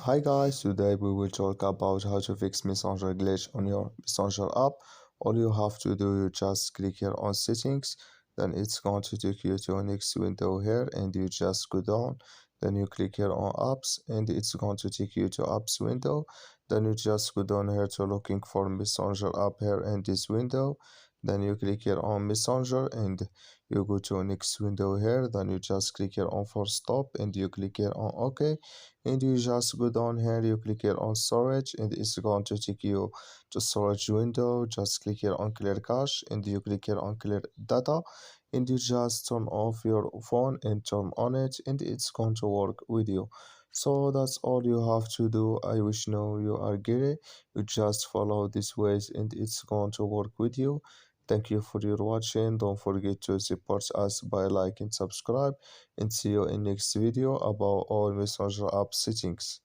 Hi guys, today we will talk about how to fix Messenger glitch on your Messenger app. All you have to do, you just click here on settings, then it's going to take you to a next window here and you just go down. Then you click here on apps and it's going to take you to apps window. Then you just go down here to looking for Messenger app here in this window. Then you click here on Messenger and you go to next window here. Then you just click here on force stop and you click here on OK, and you just go down here, you click here on storage and it's going to take you to storage window. Just click here on clear cache and you click here on clear data and you just turn off your phone and turn on it and it's going to work with you. So that's all you have to do. I wish now you are great. You just follow these ways and it's going to work with you. Thank you for your watching. Don't forget to support us by like and subscribe, and see you in next video about all messenger app settings.